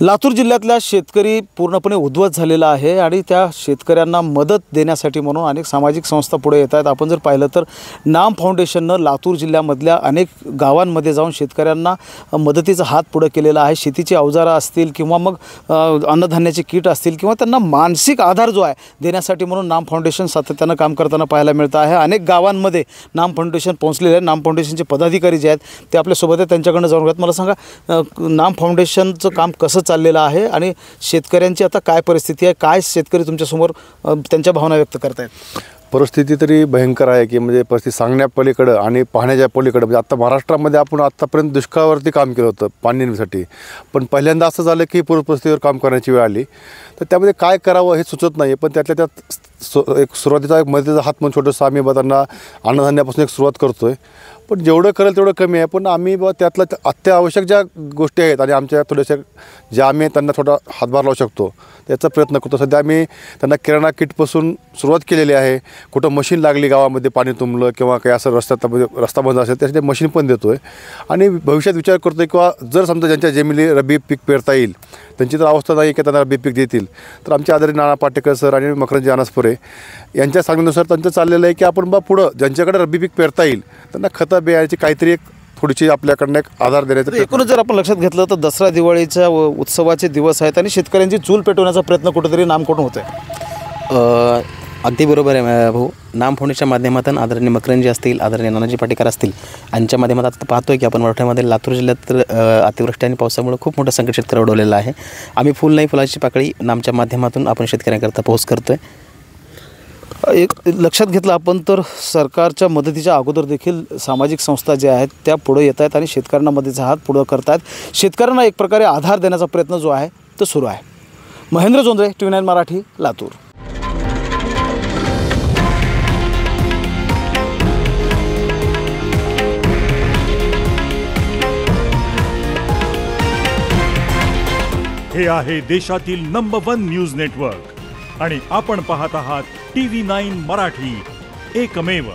लातूर जिल्ह्यातला शेतकरी पूर्णपणे उद्ध्वस्त झालेला आहे आणि त्या शेतकऱ्यांना मदत देण्यासाठी म्हणून अनेक सामाजिक संस्था पुढे येत आहेत। आपण जर पाहिलं तर नाम फाउंडेशननं लातूर जिल्ह्यामधल्या अनेक गावांमध्ये जाऊन शेतकऱ्यांना मदतीचा हात पुढे केलेला आहे। शेतीची अवजारं असतील किंवा मग अन्नधान्याचे किट असतील किंवा त्यांना मानसिक आधार जो आहे देण्यासाठी म्हणून नाम फाउंडेशन सातत्यानं काम करताना पाहायला मिळतं आहे। अनेक गावांमध्ये नाम फाउंडेशन पोहोचलेले आहे। नाम फाउंडेशनचे पदाधिकारी जे आहेत ते आपल्यासोबत आहेत, त्यांच्याकडनं जाणून घेऊयात। मला सांगा, नाम फाउंडेशनचं काम कसं चाललेलं आहे आणि शेतकऱ्यांची आता काय परिस्थिती आहे, काय शेतकरी तुमच्यासमोर त्यांच्या भावना व्यक्त करत आहेत? परिस्थिती तरी भयंकर आहे की म्हणजे परिस्थिती सांगण्यापलीकडं आणि पाहण्याच्या पलीकडं। म्हणजे आता महाराष्ट्रामध्ये आपण आत्तापर्यंत दुष्काळावरती काम केलं होतं पाणीसाठी, पण पहिल्यांदा असं झालं की पूर परिस्थितीवर काम करण्याची वेळ आली, तर त्यामध्ये काय करावं हे सुचत नाही। पण त्यातल्या त्यात एक सुरुवातीचा एक मदतीचा हात म्हणून छोटंसं आम्ही त्यांना अन्नधान्यापासून एक सुरुवात करतो आहे, पण जेवढं करेल तेवढं कमी आहे। पण आम्ही त्यातलं अत्यावश्यक ज्या गोष्टी आहेत आणि आमच्या थोड्याशा ज्या आम्ही त्यांना थोडा हातभार लावू शकतो त्याचा प्रयत्न करतो। सध्या आम्ही त्यांना किराणा किटपासून सुरुवात केलेली आहे। कुठं मशीन लागली, गावामध्ये पाणी तुंबलं किंवा काही असं रस्ता बंद असेल त्यासाठी मशीन पण देतो आहे। आणि भविष्यात विचार करतो आहे किंवा जर समजा ज्यांच्या जमिनी रब्बी पीक पेरता येईल त्यांची तर अवस्था नाही की त्यांना रब्बी पीक देतील, तर आमचे आदरणीय नाना पाटेकर सर आणि मकरंजी अनासपुरे यांच्या सांगण्यानुसार त्यांचं चाललेलं आहे की आपण पुढं ज्यांच्याकडे रब्बी पीक पेरता येईल त्यांना खतं बियाण्याची काहीतरी एक थोडीशी आपल्याकडनं एक आधार देण्याचं। एकूणच जर आपण लक्षात घेतलं तर दसरा दिवाळीच्या उत्सवाचे दिवस आहेत आणि शेतकऱ्यांची चूल पेटवण्याचा प्रयत्न कुठेतरी नामकडून होत आहे। अगदी बरोबर आहे भाऊ। नाम फाउंडेशनच्या माध्यमातून आदरणीय मकरंजी असतील, आदरणीय नानाजी पाटेकर असतील यांच्या माध्यमात आता पाहतोय की आपण मराठवाड्यामध्ये लातूर जिल्ह्यात तर अतिवृष्टी आणि पावसामुळे खूप मोठं संकट शेतकरी ओढवलेलं आहे। आम्ही फुल नाही फुलाची पाकळी नामच्या माध्यमातून आपण शेतकऱ्यांकरता पोहोच करतोय। एक लक्षात घेतलं आपण तर सरकारच्या मदतीच्या अगोदर देखील सामाजिक संस्था ज्या आहेत त्या पुढे येत आहेत आणि शेतकऱ्यांना मदतीचा हात पुढे करतात। शेतकऱ्यांना एक प्रकारे आधार देण्याचा प्रयत्न जो आहे तो सुरू आहे। महेंद्र जोंधळे, TV9 मराठी, लातूर। हे आहे देशातील नंबर 1 न्यूज नेटवर्क आणि आपण पाहत आहात TV9 मराठी, एकमेव।